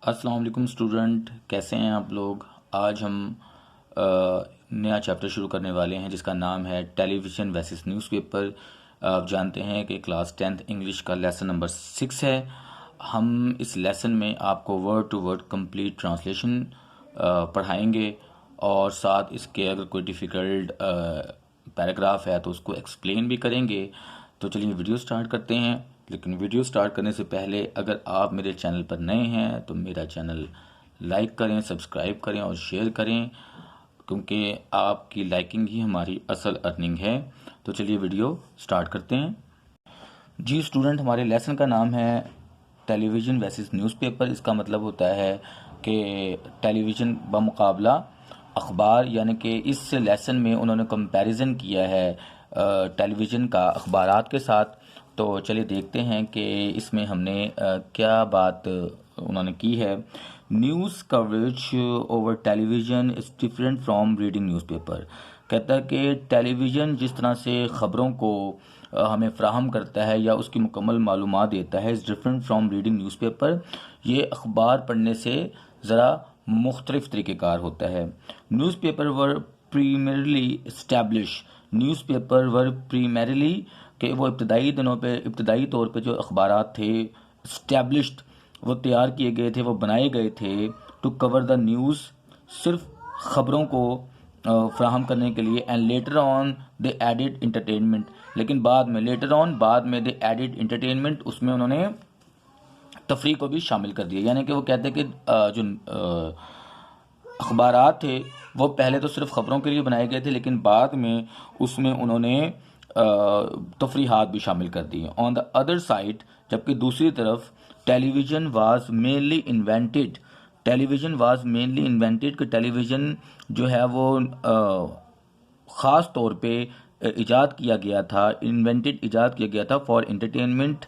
अस्सलाम वालेकुम स्टूडेंट, कैसे हैं आप लोग। आज हम नया चैप्टर शुरू करने वाले हैं जिसका नाम है टेलीविज़न वर्सेस न्यूज़पेपर। आप जानते हैं कि क्लास 10th इंग्लिश का लेसन नंबर 6 है। हम इस लेसन में आपको word to word complete translation पढ़ाएंगे और साथ इसके अगर कोई डिफ़िकल्ट पैराग्राफ है तो उसको एक्सप्लेन भी करेंगे। तो चलिए वीडियो स्टार्ट करते हैं। लेकिन वीडियो स्टार्ट करने से पहले अगर आप मेरे चैनल पर नए हैं तो मेरा चैनल लाइक करें, सब्सक्राइब करें और शेयर करें, क्योंकि आपकी लाइकिंग ही हमारी असल अर्निंग है। तो चलिए वीडियो स्टार्ट करते हैं। जी स्टूडेंट, हमारे लेसन का नाम है टेलीविज़न वर्सेस न्यूज़पेपर। इसका मतलब होता है कि टेलीविज़न बमुकाबला अखबार, यानी कि इस लेसन में उन्होंने कंपैरिजन किया है टेलीविज़न का अखबारात के साथ। तो चलिए देखते हैं कि इसमें हमने क्या बात उन्होंने की है। News coverage over television is different from reading newspaper. कहता है कि टेलीविज़न जिस तरह से ख़बरों को हमें फ्राहम करता है या उसकी मुकम्मल मालूमात देता है, is different from reading newspaper. ये अखबार पढ़ने से ज़रा मुख्तलिफ तरीक़ेकार होता है। न्यूज़पेपर वर प्रीमरली इस्टेब्लिश, न्यूज़पेपर वर प्रीमरली कि वो इब्तदाई तौर पे जो अखबारात थे, इस्टेब्लिश्ड, वो तैयार किए गए थे, वो बनाए गए थे टू कवर द न्यूज़, सिर्फ ख़बरों को फ्राहम करने के लिए। And later on they added entertainment, लेकिन बाद में दे एडिड इंटरटेनमेंट, उसमें उन्होंने तफरी को भी शामिल कर दिया। यानी कि वो कहते हैं कि जो अखबारात थे वो पहले तो सिर्फ ख़बरों के लिए बनाए गए थे, लेकिन बाद में उसमें उन्होंने तफरीहात भी शामिल कर दिए। ऑन द अदर साइड, जबकि दूसरी तरफ टेलीविज़न वाज मेनली इन्वेंटेड कि टेलीविज़न जो है वो ख़ास तौर पे ईजाद किया गया था फॉर एंटरटेनमेंट,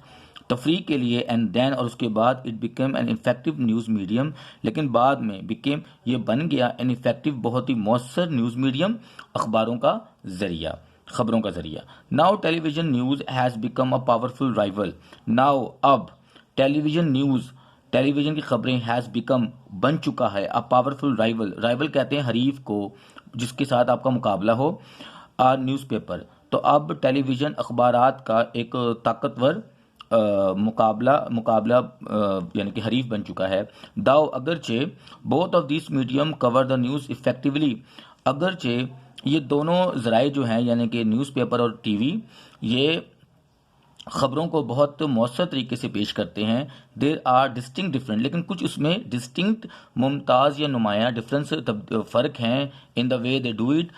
तफरी के लिए। एंड देन, और उसके बाद it became an effective news medium, लेकिन बाद में बिकेम, ये बन गया एन इफेक्टिव, बहुत ही मौसर न्यूज़ मीडियम, अखबारों का ज़रिया, खबरों का ज़रिया। Now television news has become a powerful rival. Now, अब टेलीविज़न की खबरें हैज़ बिकम, बन चुका है, अ पावरफुल राइवल कहते हैं हरीफ को जिसके साथ आपका मुकाबला हो, आ न्यूज़पेपर। तो अब टेलीविज़न अखबारात का एक ताकतवर मुकाबला यानी कि हरीफ बन चुका है। दाव अगरचे, both of this medium cover the news effectively, अगरचे ये दोनों ज़राए जो हैं यानी कि न्यूज़पेपर और टीवी, ये ख़बरों को बहुत मौसर तरीके से पेश करते हैं। देर आर डिस्टिंक्ट डिफरेंट, लेकिन कुछ उसमें डिस्टिंक्ट, मुमताज़ या नुमाया डिफरेंस, फ़र्क हैं in the way they do it,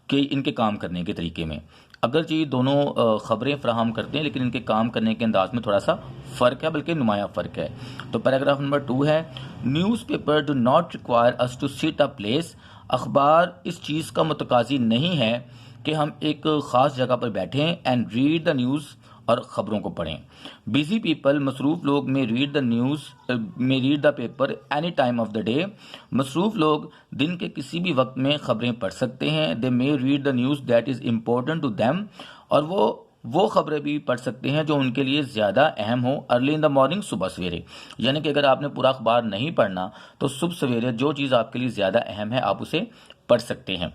कि इनके काम करने के तरीके में। अगर ये दोनों ख़बरें फ्राहम करते हैं, लेकिन इनके काम करने के अंदाज में थोड़ा सा फ़र्क है, बल्कि नुमाया फ़र्क है। तो पैराग्राफ नंबर 2 है, newspaper do not require us to sit a place, अखबार इस चीज़ का मुतकाज़ी नहीं है कि हम एक ख़ास जगह पर बैठें, एंड रीड द न्यूज़, और ख़बरों को पढ़ें। बिजी पीपल, मसरूफ़ लोग, में read the paper any time of the day, मसरूफ़ लोग दिन के किसी भी वक्त में ख़बरें पढ़ सकते हैं। They may read the news that is important to them, और वो ख़बरें भी पढ़ सकते हैं जो उनके लिए ज़्यादा अहम हो। अर्ली इन द मॉर्निंग, सुबह सवेरे, यानी कि अगर आपने पूरा अखबार नहीं पढ़ना तो सुबह सवेरे जो चीज़ आपके लिए ज़्यादा अहम है आप उसे पढ़ सकते हैं।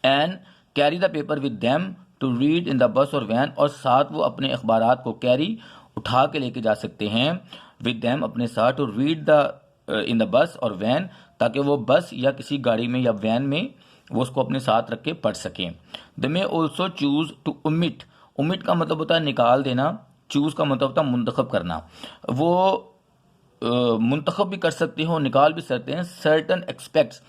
And carry the paper with them to read in the bus or van, और साथ वो अपने अखबारात को कैरी, उठा के लेके जा सकते हैं, विद दैम, अपने साथ, to read the in the bus or van, ताकि वो बस या किसी गाड़ी में या वैन में वो उसको अपने साथ रख के पढ़ सकें। दे मे ऑल्सो चूज टू उमिट का मतलब होता है निकाल देना, चूज़ का मतलब होता है मुंतखब करना। वो मुंतखब भी कर सकते हो, निकाल भी सकते हैं। सर्टन एक्सपेक्ट्स,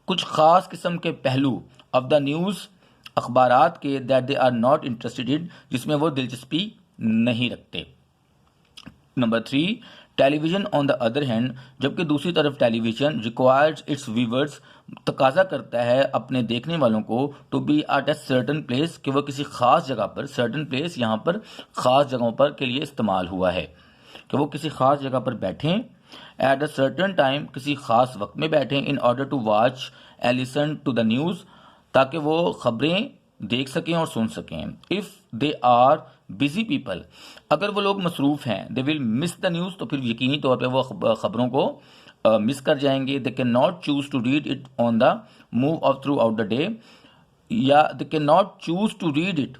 कुछ ख़ास किस्म के पहलू, ऑफ द न्यूज़, अखबारात के, that they are not interested in, जिसमें वो दिलचस्पी नहीं रखते। Number 3, television on the other hand, जबकि दूसरी तरफ टेलीविज़न रिक्वायर्स इट्स व्यूवर्स, तकाजा करता है अपने देखने वालों को, to be at a certain place, कि वह किसी ख़ास जगह पर, सर्टन प्लेस यहाँ पर ख़ास जगहों पर के लिए इस्तेमाल हुआ है, कि वो किसी ख़ास जगह पर बैठें, एट अ सर्टन टाइम, किसी ख़ास वक्त में बैठें, in order to watch and listen to the news, ताकि वो ख़बरें देख सकें और सुन सकें। If they are busy people, अगर वो लोग मसरूफ़ हैं, they will miss the news, तो फिर यकीनी तौर पे वो ख़बरों को मिस कर जाएंगे। They can not choose to read it on the move of throughout the day, या they can not choose to read it,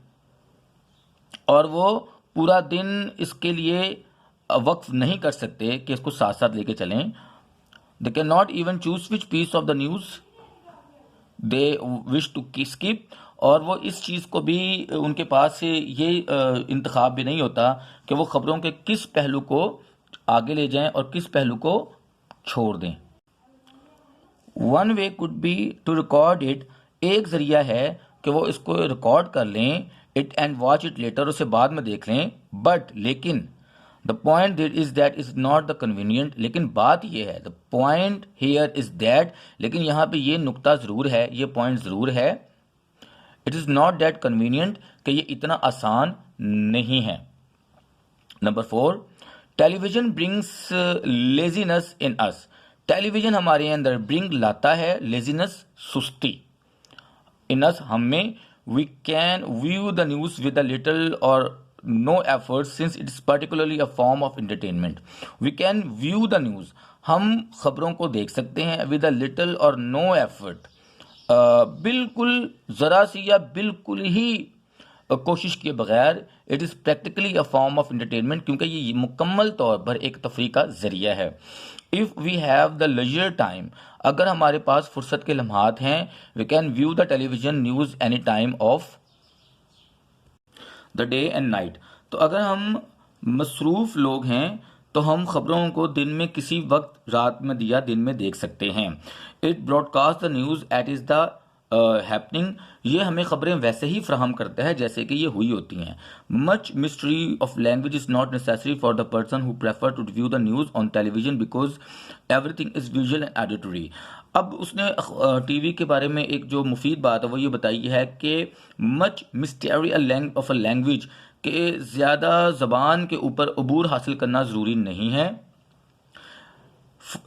और वो पूरा दिन इसके लिए वक्फ नहीं कर सकते कि इसको साथ साथ लेके चलें। They can not even choose which piece of the news they wish to skip, और वो इस चीज़ को भी उनके पास से ये इंतखाब भी नहीं होता कि वो ख़बरों के किस पहलू को आगे ले जाएं और किस पहलू को छोड़ दें। One way could be to record it, एक ज़रिया है कि वो इसको रिकॉर्ड कर लें, it and watch it later, उसे बाद में देख लें। बट लेकिन the point is that is not the convenient, लेकिन बात यह है, the point here is that, लेकिन यहाँ पे ये नुक्ता ज़रूर है, ये पॉइंट ज़रूर है, it is not that convenient, कि ये इतना आसान नहीं है। नंबर 4, टेलीविजन ब्रिंग्स लेजीनेस इन अस, टेलीविजन हमारे अंदर ब्रिंग लाता है लेजीनेस, सुस्ती, इन अस हम में। We can view the news with a little or no effort since it is particularly a form of entertainment. We can view the news, हम खबरों को देख सकते हैं with a little or no effort, बिल्कुल ज़रा सी या बिल्कुल ही कोशिश किए बगैर। It is practically a form of entertainment, क्योंकि ये मुकम्मल तौर पर एक तफरीह का ज़रिया है। If we have the leisure time, अगर हमारे पास फुर्सत के लम्हात हैं, we can view the television news any time of the day and night, तो अगर हम मसरूफ़ लोग हैं तो हम ख़बरों को दिन में किसी वक्त रात में या दिन में देख सकते हैं। It broadcast the news eight is the happening, ये हमें ख़बरें वैसे ही फ्राहम करता है जैसे कि ये हुई होती हैं। Much mystery of language is not necessary for the person who prefer to view the news on television because everything is visual and auditory. अब उसने टीवी के बारे में एक जो मुफीद बात है वो ये बताई है कि मच मिस्टेरी ऑफ अ लैंग्वेज, के ज़्यादा ज़बान के ऊपर अबूर हासिल करना ज़रूरी नहीं है।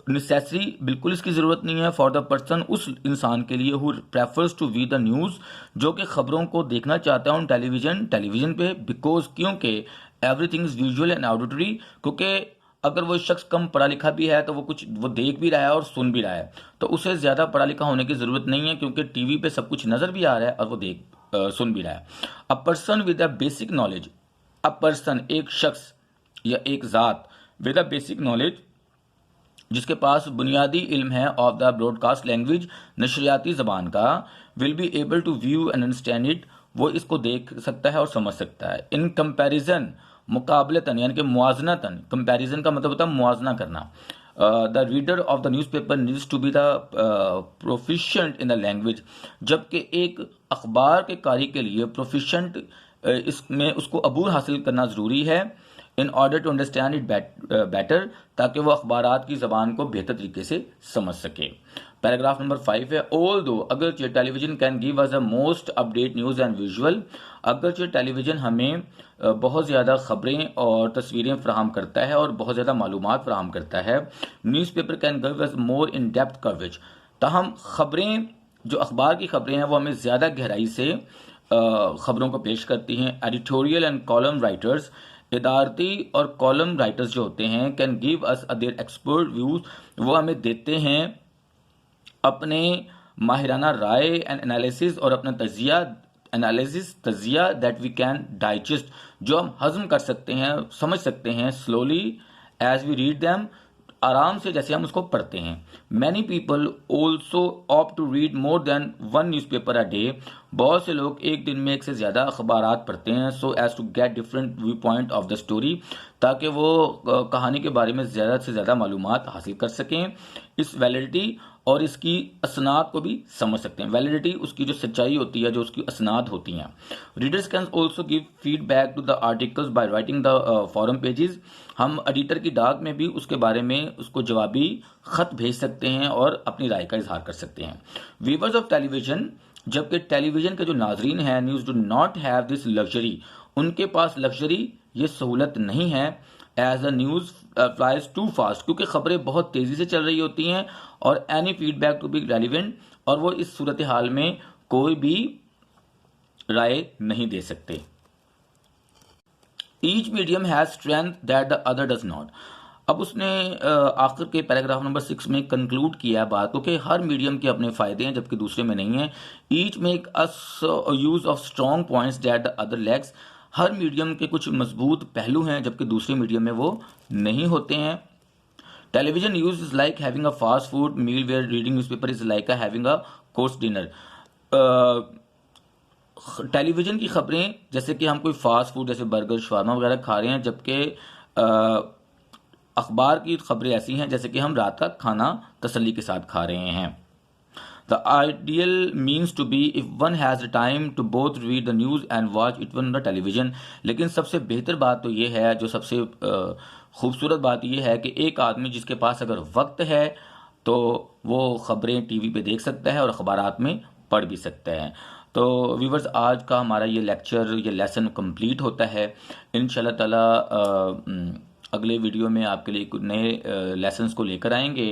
नेसेसरी, बिल्कुल इसकी ज़रूरत नहीं है। फॉर द पर्सन, उस इंसान के लिए who prefers to view the news, जो कि ख़बरों को देखना चाहता है टेलीविज़न पे, बिकॉज क्योंकि everything is visual and auditory, क्योंकि अगर वो शख्स कम पढ़ा लिखा भी है तो वो देख भी रहा है और सुन भी रहा है, तो उसे ज़्यादा पढ़ा लिखा होने की ज़रूरत नहीं है, क्योंकि टीवी पे सब कुछ नज़र भी आ रहा है और वो सुन भी रहा है। A person with a basic knowledge, a person एक शख्स या एक ज़ात, विद अ बेसिक नॉलेज जिसके पास बुनियादी इल्म है, ऑफ द ब्रॉडकास्ट लैंग्वेज, नशरियाती ज़बान का, will be able to view and understand it, वो इसको देख सकता है और समझ सकता है। इन कंपैरिजन, मुकाबलतन यानी कि मुआजनतन, कंपैरिजन का मतलब होता है मुआजना करना। The reader of the news paper needs to be the proficient in the language, जबकि एक अखबार के कारी के लिए प्रोफिशिएंट इसमें उसको अबूर हासिल करना ज़रूरी है, in order to understand it better, ताकि वो अखबारात की ज़बान को बेहतर तरीके से समझ सके। पैराग्राफ नंबर 5 है, ऑल दो अगरचे television can give us the most update news and visual, अगरचे टेलीविजन हमें बहुत ज़्यादा ख़बरें और तस्वीरें फ्राहम करता है और बहुत ज़्यादा मालूमात फ्राहम करता है। Newspaper can give us more in depth coverage, ताहम ख़बरें, जो अखबार की ख़बरें हैं वो हमें ज़्यादा गहराई से ख़बरों को पेश करती हैं। एडिटोरियल एंड कॉलम राइटर्स, इदारती और कॉलम राइटर्स जो होते हैं, can give us their expert views, वो हमें देते हैं अपने माहिराना राय एंड एनालिसिस और अपना तजिया दैट वी कैन डाइजेस्ट, जो हम हजम कर सकते हैं, समझ सकते हैं, slowly as we read them, आराम से जैसे हम उसको पढ़ते हैं। Many people also opt to read more than one newspaper a day, बहुत से लोग एक दिन में एक से ज़्यादा अखबारात पढ़ते हैं, so as to get different view point of the story, ताकि वो कहानी के बारे में ज़्यादा से ज़्यादा मालूमात हासिल कर सकें, इस वैलिडिटी और इसकी असनाद को भी समझ सकते हैं। वैलिडिटी उसकी जो सच्चाई होती है, जो उसकी असनाद होती हैं। Readers can also give feedback to the articles by writing the forum pages, हम एडिटर की डाक में भी उसके बारे में उसको जवाबी ख़त भेज सकते हैं और अपनी राय का इजहार कर सकते हैं। व्यूअर्स ऑफ टेलीविजन, जबकि टेलीविज़न के जो नाजरीन हैं, news do not have this luxury, उनके पास लग्जरी, ये सहूलत नहीं है, as a news flies too fast, क्योंकि ख़बरें बहुत तेज़ी से चल रही होती हैं और any feedback to be relevant, और वो इस सूरत हाल में कोई भी राय नहीं दे सकते। Each medium has strength that the other does not. अब उसने आखिर के पैराग्राफ नंबर 6 में कंक्लूड किया है बात को कि हर मीडियम के अपने फायदे हैं जबकि दूसरे में नहीं है। Each make us use of strong points that the other lakhs. Her medium के कुछ मजबूत पहलू हैं जबकि दूसरे मीडियम में वो नहीं होते हैं। Television news is like having a fast food meal where reading newspaper is like a having a course dinner. Television की खबरें जैसे कि हम कोई फास्ट फूड जैसे बर्गर शवारमा वगैरह खा रहे हैं, जबकि अखबार की खबरें ऐसी हैं जैसे कि हम रात का खाना तसल्ली के साथ खा रहे हैं। The ideal means to be if one has time to both read the news and watch it on the television. लेकिन सबसे बेहतर बात तो ये है, जो सबसे खूबसूरत बात यह है कि एक आदमी जिसके पास अगर वक्त है तो वो खबरें टीवी पे देख सकता है और अखबारात में पढ़ भी सकता है। तो व्यूवर्स, आज का हमारा ये लेक्चर, ये लेसन कंप्लीट होता है। इंशाल्लाह ताला अगले वीडियो में आपके लिए कुछ नए लेसन्स को लेकर आएंगे।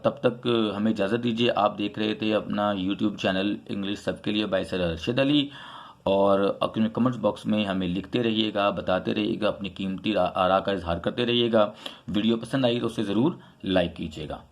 तब तक हमें इजाज़त दीजिए। आप देख रहे थे अपना यूट्यूब चैनल इंग्लिश सबके लिए बाय सर अरशद अली। और अपने कमेंट्स बॉक्स में हमें लिखते रहिएगा, बताते रहिएगा, अपनी कीमती आरा का इजहार करते रहिएगा। वीडियो पसंद आई तो उसे ज़रूर लाइक कीजिएगा।